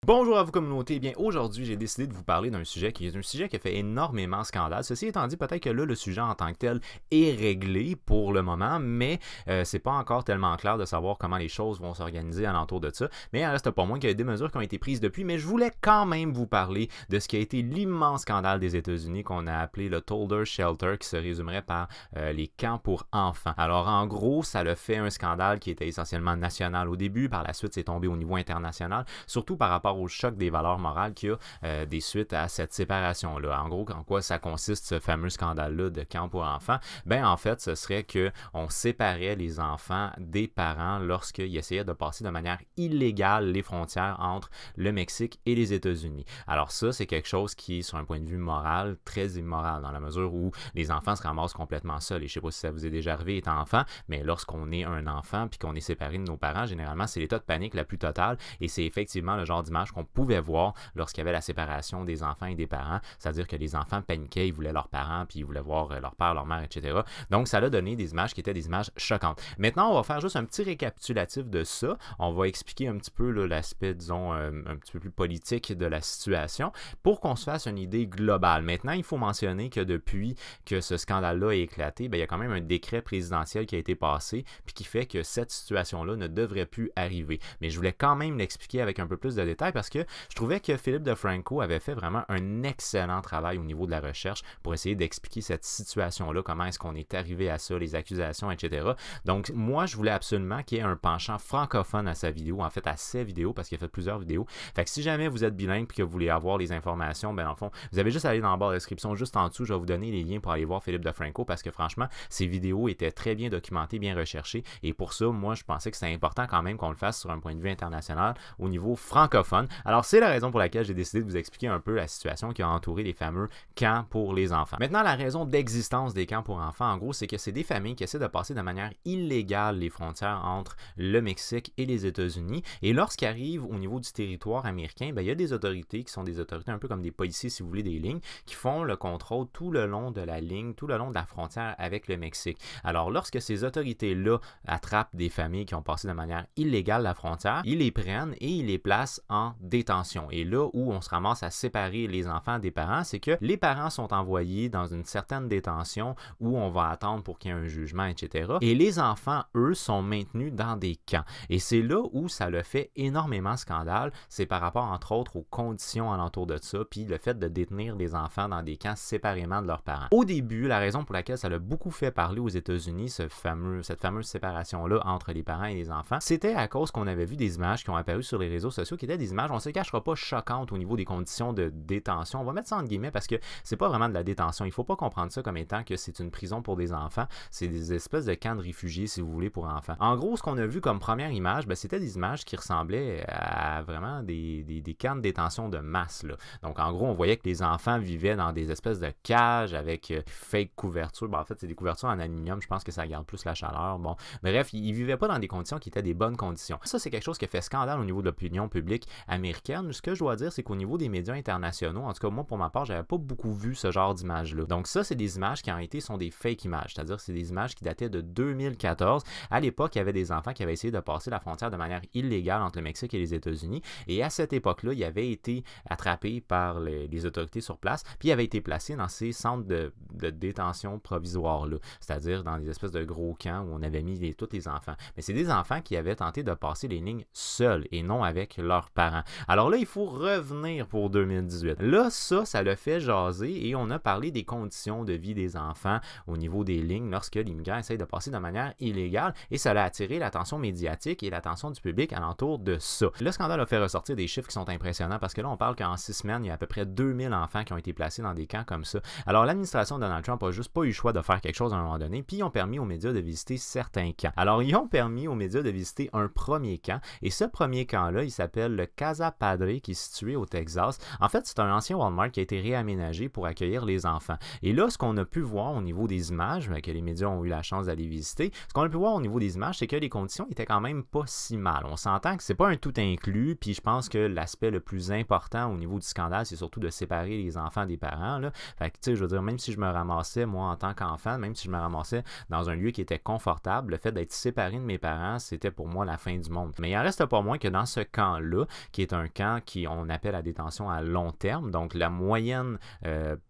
Bonjour à vous communauté, eh bien aujourd'hui j'ai décidé de vous parler d'un sujet qui est un sujet qui a fait énormément scandale. Ceci étant dit, peut-être que là le sujet en tant que tel est réglé pour le moment, mais c'est pas encore tellement clair de savoir comment les choses vont s'organiser alentour de ça. Mais il en reste pas moins qu'il y a des mesures qui ont été prises depuis, mais je voulais quand même vous parler de ce qui a été l'immense scandale des États-Unis qu'on a appelé le Toddler Shelter, qui se résumerait par les camps pour enfants. Alors en gros, ça a fait un scandale qui était essentiellement national au début, par la suite c'est tombé au niveau international, surtout par rapport au choc des valeurs morales qu'il y a des suites à cette séparation-là. En gros, en quoi ça consiste ce fameux scandale-là de camp pour enfants? Ben en fait, ce serait qu'on séparait les enfants des parents lorsqu'ils essayaient de passer de manière illégale les frontières entre le Mexique et les États-Unis. Alors ça, c'est quelque chose qui est, sur un point de vue moral, très immoral, dans la mesure où les enfants se ramassent complètement seuls. Et je ne sais pas si ça vous est déjà arrivé étant enfant, mais lorsqu'on est un enfant puis qu'on est séparé de nos parents, généralement, c'est l'état de panique la plus totale et c'est effectivement le genre d'image qu'on pouvait voir lorsqu'il y avait la séparation des enfants et des parents, c'est-à-dire que les enfants paniquaient, ils voulaient leurs parents, puis ils voulaient voir leur père, leur mère, etc. Donc, ça a donné des images qui étaient des images choquantes. Maintenant, on va faire juste un petit récapitulatif de ça. On va expliquer un petit peu l'aspect, disons, un petit peu plus politique de la situation pour qu'on se fasse une idée globale. Maintenant, il faut mentionner que depuis que ce scandale-là a éclaté, bien, il y a quand même un décret présidentiel qui a été passé, puis qui fait que cette situation-là ne devrait plus arriver. Mais je voulais quand même l'expliquer avec un peu plus de détails parce que je trouvais que Philippe DeFranco avait fait vraiment un excellent travail au niveau de la recherche pour essayer d'expliquer cette situation-là, comment est-ce qu'on est arrivé à ça, les accusations, etc. Donc, moi, je voulais absolument qu'il y ait un penchant francophone à sa vidéo, en fait, à ses vidéos, parce qu'il a fait plusieurs vidéos. Fait que si jamais vous êtes bilingue et que vous voulez avoir les informations, ben, dans le fond, vous avez juste à aller dans le barre de description, juste en dessous, je vais vous donner les liens pour aller voir Philippe DeFranco, parce que franchement, ses vidéos étaient très bien documentées, bien recherchées, et pour ça, moi, je pensais que c'était important quand même qu'on le fasse sur un point de vue international au niveau francophone. Alors, c'est la raison pour laquelle j'ai décidé de vous expliquer un peu la situation qui a entouré les fameux camps pour les enfants. Maintenant, la raison d'existence des camps pour enfants, en gros, c'est que c'est des familles qui essaient de passer de manière illégale les frontières entre le Mexique et les États-Unis. Et lorsqu'ils arrivent au niveau du territoire américain, ben, il y a des autorités qui sont des autorités un peu comme des policiers, si vous voulez, des lignes, qui font le contrôle tout le long de la ligne, tout le long de la frontière avec le Mexique. Alors, lorsque ces autorités-là attrapent des familles qui ont passé de manière illégale la frontière, ils les prennent et ils les placent en détention. Et là où on se ramasse à séparer les enfants des parents, c'est que les parents sont envoyés dans une certaine détention où on va attendre pour qu'il y ait un jugement, etc. Et les enfants, eux, sont maintenus dans des camps. Et c'est là où ça le fait énormément scandale, c'est par rapport, entre autres, aux conditions alentour de ça, puis le fait de détenir des enfants dans des camps séparément de leurs parents. Au début, la raison pour laquelle ça l'a beaucoup fait parler aux États-Unis, cette fameuse séparation-là entre les parents et les enfants, c'était à cause qu'on avait vu des images qui ont apparu sur les réseaux sociaux, qui étaient des images, on ne se cachera pas, choquantes au niveau des conditions de détention. On va mettre ça entre guillemets parce que c'est pas vraiment de la détention. Il ne faut pas comprendre ça comme étant que c'est une prison pour des enfants. C'est des espèces de camps de réfugiés, si vous voulez, pour enfants. En gros, ce qu'on a vu comme première image, ben, c'était des images qui ressemblaient à vraiment des camps de détention de masse, là. Donc, en gros, on voyait que les enfants vivaient dans des espèces de cages avec fake couvertures. Bon, en fait, c'est des couvertures en aluminium. Je pense que ça garde plus la chaleur. Bon, bref, ils vivaient pas dans des conditions qui étaient des bonnes conditions. Ça, c'est quelque chose qui a fait scandale au niveau de l'opinion publique américaine. Ce que je dois dire, c'est qu'au niveau des médias internationaux, en tout cas, moi, pour ma part, j'avais pas beaucoup vu ce genre d'images-là. Donc ça, c'est des images qui en réalité sont des fake images, c'est-à-dire c'est des images qui dataient de 2014. À l'époque, il y avait des enfants qui avaient essayé de passer la frontière de manière illégale entre le Mexique et les États-Unis. Et à cette époque-là, ils avaient été attrapés par les autorités sur place, puis ils avaient été placés dans ces centres de détention provisoires-là, c'est-à-dire dans des espèces de gros camps où on avait mis tous les enfants. Mais c'est des enfants qui avaient tenté de passer les lignes seuls et non avec leurs parents. Alors là, il faut revenir pour 2018. Là, ça le fait jaser et on a parlé des conditions de vie des enfants au niveau des lignes lorsque l'immigrant essaye de passer de manière illégale et ça a attiré l'attention médiatique et l'attention du public alentour de ça. Le scandale a fait ressortir des chiffres qui sont impressionnants parce que là, on parle qu'en 6 semaines, il y a à peu près 2000 enfants qui ont été placés dans des camps comme ça. Alors, l'administration de Donald Trump n'a juste pas eu le choix de faire quelque chose à un moment donné, puis ils ont permis aux médias de visiter certains camps. Alors, ils ont permis aux médias de visiter un premier camp et ce premier camp-là, il s'appelle le Casa Padre qui est situé au Texas. En fait, c'est un ancien Walmart qui a été réaménagé pour accueillir les enfants. Et là, ce qu'on a pu voir au niveau des images, que les médias ont eu la chance d'aller visiter, ce qu'on a pu voir au niveau des images, c'est que les conditions étaient quand même pas si mal. On s'entend que c'est pas un tout inclus, puis je pense que l'aspect le plus important au niveau du scandale, c'est surtout de séparer les enfants des parents, là. Fait que, tu sais, je veux dire, même si je me ramassais, moi, en tant qu'enfant, même si je me ramassais dans un lieu qui était confortable, le fait d'être séparé de mes parents, c'était pour moi la fin du monde. Mais il en reste pas moins que dans ce camp-là, qui est un camp qu'on appelle à détention à long terme. Donc, la moyenne,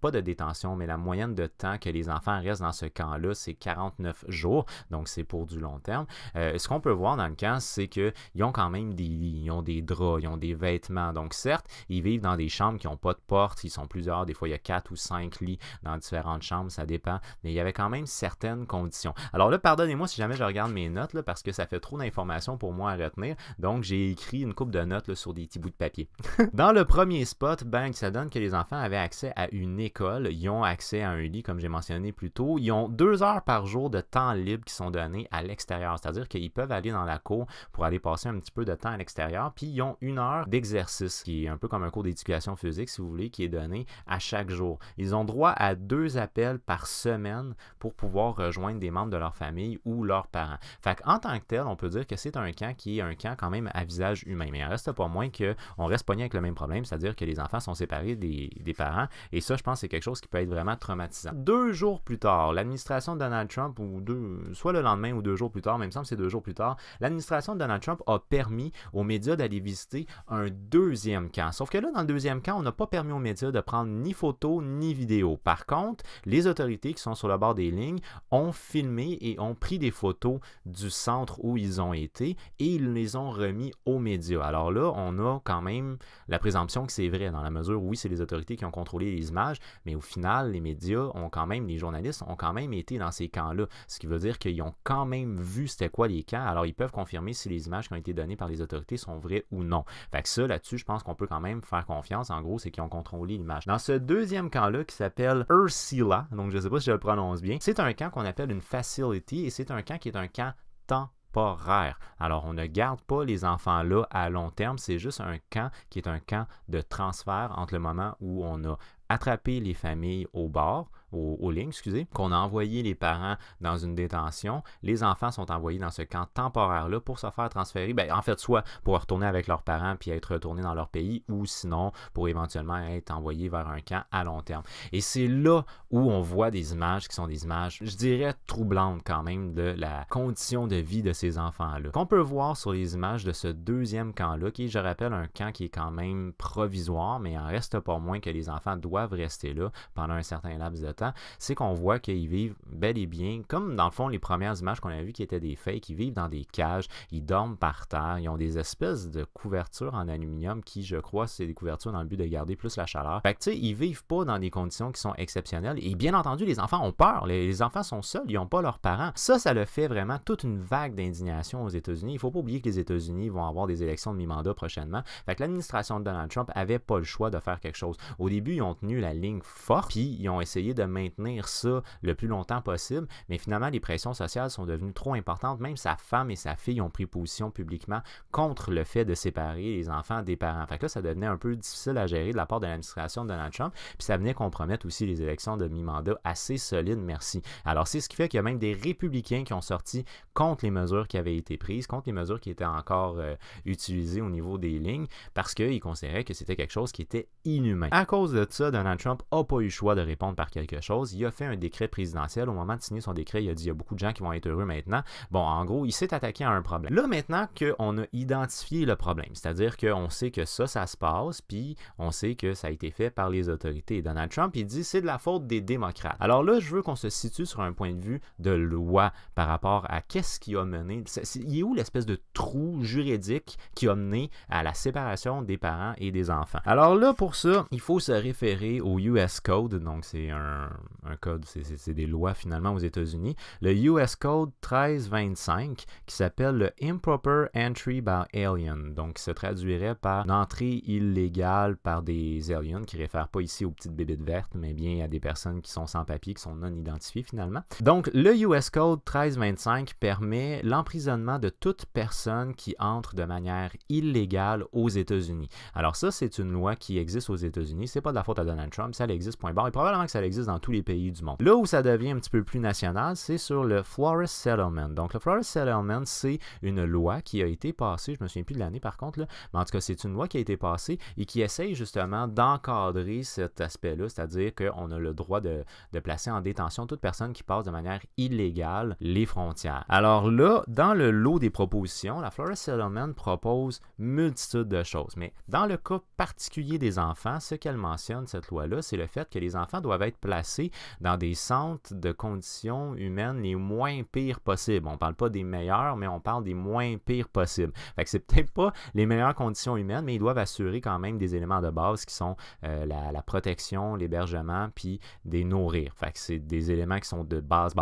pas de détention, mais la moyenne de temps que les enfants restent dans ce camp-là, c'est 49 jours. Donc, c'est pour du long terme. Ce qu'on peut voir dans le camp, c'est qu'ils ont quand même des lits, ils ont des draps, ils ont des vêtements. Donc, certes, ils vivent dans des chambres qui n'ont pas de porte, ils sont plusieurs, des fois il y a 4 ou 5 lits dans différentes chambres, ça dépend, mais il y avait quand même certaines conditions. Alors là, pardonnez-moi si jamais je regarde mes notes, là, parce que ça fait trop d'informations pour moi à retenir, donc j'ai écrit une couple de notes là, sur des petits bouts de papier. Dans le premier spot, bang, ça donne que les enfants avaient accès à une école, ils ont accès à un lit, comme j'ai mentionné plus tôt, ils ont 2 heures par jour de temps libre qui sont donnés à l'extérieur, c'est-à-dire qu'ils peuvent aller dans la cour pour aller passer un petit peu de temps à l'extérieur, puis ils ont 1 heure d'exercice, qui est un peu comme un cours d'éducation physique, si vous voulez, qui est donné à chaque jour. Ils ont droit à 2 appels par semaine pour pouvoir rejoindre des membres de leur famille ou leurs parents. Fait qu'en tant que tel, on peut dire que c'est un camp qui est un camp quand même à visage humain. Mais il en reste pas moins qu'on reste pogné avec le même problème, c'est-à-dire que les enfants sont séparés des parents. Et ça, je pense que c'est quelque chose qui peut être vraiment traumatisant. 2 jours plus tard, l'administration de Donald Trump, soit le lendemain ou 2 jours plus tard, mais il me semble que c'est 2 jours plus tard, l'administration de Donald Trump a permis aux médias d'aller visiter un deuxième camp. Sauf que là, dans le deuxième camp, on n'a pas permis aux médias de prendre ni photos ni vidéos. Par contre, les autorités qui sont sur le bord des lignes ont filmé et ont pris des photos du centre où ils ont été et ils les ont remis aux médias. Alors là, on a quand même la présomption que c'est vrai, dans la mesure où oui, c'est les autorités qui ont contrôlé les images, mais au final, les médias ont quand même, les journalistes ont quand même été dans ces camps-là, ce qui veut dire qu'ils ont quand même vu c'était quoi les camps, alors ils peuvent confirmer si les images qui ont été données par les autorités sont vraies ou non. Fait que ça, là-dessus, je pense qu'on peut quand même faire confiance. En gros, c'est qu'ils ont contrôlé l'image. Dans ce deuxième camp-là, qui s'appelle Ursula, donc je ne sais pas si je le prononce bien, c'est un camp qu'on appelle une facility et c'est un camp qui est un camp temporaire. Alors, on ne garde pas les enfants là à long terme, c'est juste un camp qui est un camp de transfert entre le moment où on a attrapé les familles au bord, aux lignes, excusez, qu'on a envoyé les parents dans une détention. Les enfants sont envoyés dans ce camp temporaire-là pour se faire transférer. Ben, en fait, soit pour retourner avec leurs parents puis être retournés dans leur pays, ou sinon pour éventuellement être envoyés vers un camp à long terme. Et c'est là où on voit des images qui sont des images, je dirais, troublantes quand même de la condition de vie de ces enfants-là. Qu'on peut voir sur les images de ce deuxième camp-là, qui est, je rappelle, un camp qui est quand même provisoire, mais il en reste pas moins que les enfants doivent rester là pendant un certain laps de temps, c'est qu'on voit qu'ils vivent bel et bien, comme dans le fond les premières images qu'on a vues qui étaient des fakes, ils vivent dans des cages, ils dorment par terre, ils ont des espèces de couvertures en aluminium qui, je crois, c'est des couvertures dans le but de garder plus la chaleur. Fait que tu sais, ils vivent pas dans des conditions qui sont exceptionnelles et bien entendu, les enfants ont peur, les enfants sont seuls, ils n'ont pas leurs parents. Ça le fait vraiment toute une vague d'indignation aux États-Unis. Il faut pas oublier que les États-Unis vont avoir des élections de mi-mandat prochainement. Fait que l'administration de Donald Trump avait pas le choix de faire quelque chose. Au début, ils ont tenu la ligne forte, puis ils ont essayé de maintenir ça le plus longtemps possible, mais finalement, les pressions sociales sont devenues trop importantes. Même sa femme et sa fille ont pris position publiquement contre le fait de séparer les enfants des parents. Fait que là, ça devenait un peu difficile à gérer de la part de l'administration de Donald Trump, puis ça venait compromettre aussi les élections de mi-mandat assez solides, merci. Alors, c'est ce qui fait qu'il y a même des républicains qui ont sorti contre les mesures qui avaient été prises, contre les mesures qui étaient encore utilisées au niveau des lignes, parce qu'ils considéraient que c'était quelque chose qui était inhumain. À cause de ça, Donald Trump n'a pas eu le choix de répondre par quelque chose. Il a fait un décret présidentiel. Au moment de signer son décret, il a dit il y a beaucoup de gens qui vont être heureux maintenant. Bon, en gros, il s'est attaqué à un problème. Là, maintenant qu'on a identifié le problème, c'est-à-dire qu'on sait que ça se passe, puis on sait que ça a été fait par les autorités. Et Donald Trump, il dit c'est de la faute des démocrates. Alors là, je veux qu'on se situe sur un point de vue de loi par rapport à qu'est-ce qui a mené. Il est où l'espèce de trou juridique qui a mené à la séparation des parents et des enfants? Alors là, pour ça, il faut se référer au US Code, donc c'est un code, c'est des lois finalement aux États-Unis. Le US Code 1325 qui s'appelle le Improper Entry by Alien, donc qui se traduirait par une entrée illégale par des aliens, qui ne réfèrent pas ici aux petites bébites vertes, mais bien à des personnes qui sont sans papier, qui sont non identifiées finalement. Donc le US Code 1325 permet l'emprisonnement de toute personne qui entre de manière illégale aux États-Unis. Alors ça, c'est une loi qui existe aux États-Unis. C'est pas de la faute à Donald Trump, ça existe, point barre. Et probablement que ça existe dans tous les pays du monde. Là où ça devient un petit peu plus national, c'est sur le Flores Settlement. Donc, le Flores Settlement, c'est une loi qui a été passée, je me souviens plus de l'année par contre, là, mais en tout cas, c'est une loi qui a été passée et qui essaye justement d'encadrer cet aspect-là, c'est-à-dire qu'on a le droit de placer en détention toute personne qui passe de manière illégale les frontières. Alors là, dans le lot des propositions, la Flores Settlement propose multitude de choses, mais dans le cas particulier des enfants, ce qu'elle mentionne, cette loi-là, c'est le fait que les enfants doivent être placés dans des centres de conditions humaines les moins pires possibles. On ne parle pas des meilleurs, mais on parle des moins pires possibles. Fait que c'est peut-être pas les meilleures conditions humaines, mais ils doivent assurer quand même des éléments de base qui sont la protection, l'hébergement, puis des nourrir. Fait que c'est des éléments qui sont de base,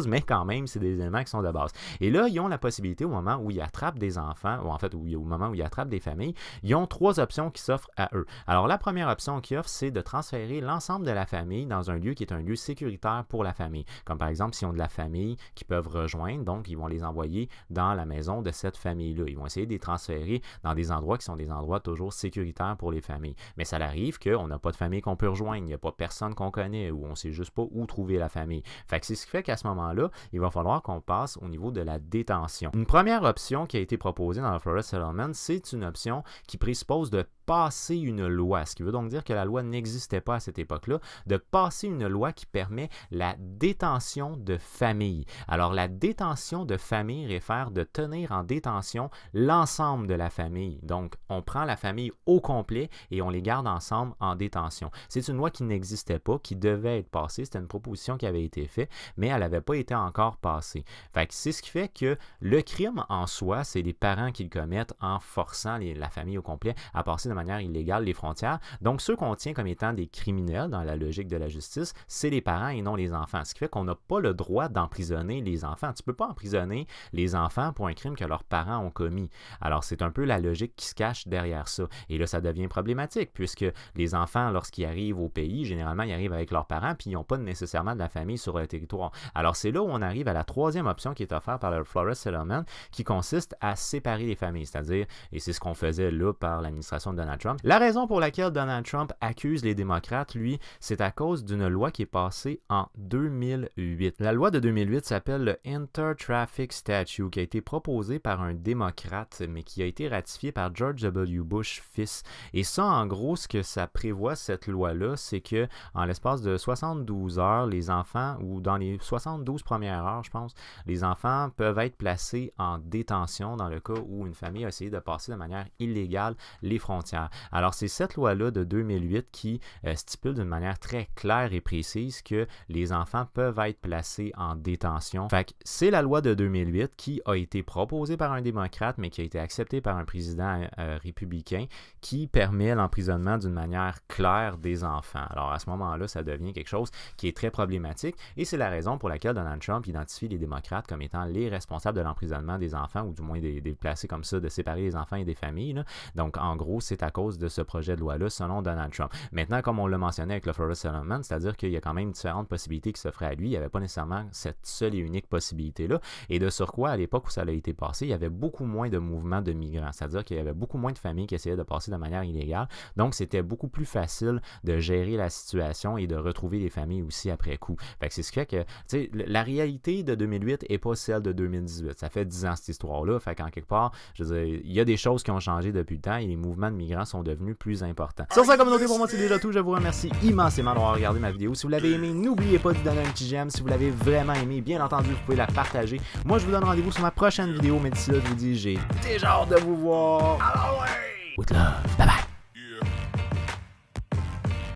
mais quand même, c'est des éléments qui sont de base. Et là, ils ont la possibilité, au moment où ils attrapent des enfants, ou en fait, au moment où ils attrapent des familles, ils ont 3 options qui s'offrent à eux. Alors, la première option qu'ils offrent, c'est de transférer l'ensemble de la famille dans un lieu qui est un lieu sécuritaire pour la famille. Comme par exemple, s'ils ont de la famille qu'ils peuvent rejoindre, donc ils vont les envoyer dans la maison de cette famille-là. Ils vont essayer de les transférer dans des endroits qui sont des endroits toujours sécuritaires pour les familles. Mais ça arrive qu'on n'a pas de famille qu'on peut rejoindre, il n'y a pas personne qu'on connaît ou on ne sait juste pas où trouver la famille. Fait que c'est ce qui fait qu'à ce moment-là, il va falloir qu'on passe au niveau de la détention. Une première option qui a été proposée dans le Flores Settlement, c'est une option qui présuppose de passer une loi, ce qui veut donc dire que la loi n'existait pas à cette époque-là, de passer une loi qui permet la détention de famille. Alors, la détention de famille réfère de tenir en détention l'ensemble de la famille. Donc, on prend la famille au complet et on les garde ensemble en détention. C'est une loi qui n'existait pas, qui devait être passée. C'était une proposition qui avait été faite, mais elle n'avait pas été encore passée. Fait que c'est ce qui fait que le crime en soi, c'est les parents qui le commettent en forçant la famille au complet à passer de manière illégale les frontières. Donc, ceux qu'on tient comme étant des criminels dans la logique de la justice, c'est les parents et non les enfants. Ce qui fait qu'on n'a pas le droit d'emprisonner les enfants. Tu ne peux pas emprisonner les enfants pour un crime que leurs parents ont commis. Alors, c'est un peu la logique qui se cache derrière ça. Et là, ça devient problématique puisque les enfants, lorsqu'ils arrivent au pays, généralement, ils arrivent avec leurs parents puis ils n'ont pas nécessairement de la famille sur le territoire. Alors, c'est là où on arrive à la troisième option qui est offerte par le Flores Settlement qui consiste à séparer les familles, c'est-à-dire, et c'est ce qu'on faisait là par l'administration de Donald Trump. La raison pour laquelle Donald Trump accuse les démocrates, lui, c'est à cause d'une loi qui est passée en 2008. La loi de 2008 s'appelle le Inter-Traffic Statute, qui a été proposée par un démocrate, mais qui a été ratifiée par George W. Bush fils. Et ça, en gros, ce que ça prévoit, cette loi-là, c'est que en l'espace de 72 heures, les enfants, ou dans les 72 premières heures, je pense, les enfants peuvent être placés en détention dans le cas où une famille a essayé de passer de manière illégale les frontières. Alors, c'est cette loi-là de 2008 qui stipule d'une manière très claire et précise que les enfants peuvent être placés en détention. Fait que c'est la loi de 2008 qui a été proposée par un démocrate, mais qui a été acceptée par un président républicain qui permet l'emprisonnement d'une manière claire des enfants. Alors, à ce moment-là, ça devient quelque chose qui est très problématique et c'est la raison pour laquelle Donald Trump identifie les démocrates comme étant les responsables de l'emprisonnement des enfants ou du moins des placer comme ça, de séparer les enfants et des familles, là. Donc, en gros, c'est à cause de ce projet de loi-là, selon Donald Trump. Maintenant, comme on l'a mentionné avec le Flores Settlement, c'est-à-dire qu'il y a quand même différentes possibilités qui s'offraient à lui. Il n'y avait pas nécessairement cette seule et unique possibilité-là. Et de surcroît, à l'époque où ça a été passé, il y avait beaucoup moins de mouvements de migrants. C'est-à-dire qu'il y avait beaucoup moins de familles qui essayaient de passer de manière illégale. Donc, c'était beaucoup plus facile de gérer la situation et de retrouver les familles aussi après coup. Fait que c'est ce qui fait que, tu sais, la réalité de 2008 n'est pas celle de 2018. Ça fait 10 ans cette histoire-là. Fait qu'en quelque part, je veux dire, il y a des choses qui ont changé depuis le temps et les mouvements de migrants sont devenus plus importants. Sur sa communauté, pour moi, c'est déjà tout. Je vous remercie immensément d'avoir regardé ma vidéo. Si vous l'avez aimé, n'oubliez pas de lui donner un petit j'aime. Si vous l'avez vraiment aimé, bien entendu, vous pouvez la partager. Moi, je vous donne rendez-vous sur ma prochaine vidéo, mais d'ici là, je vous dis, j'ai déjà hâte de vous voir. Alors ouais! With love. Bye bye!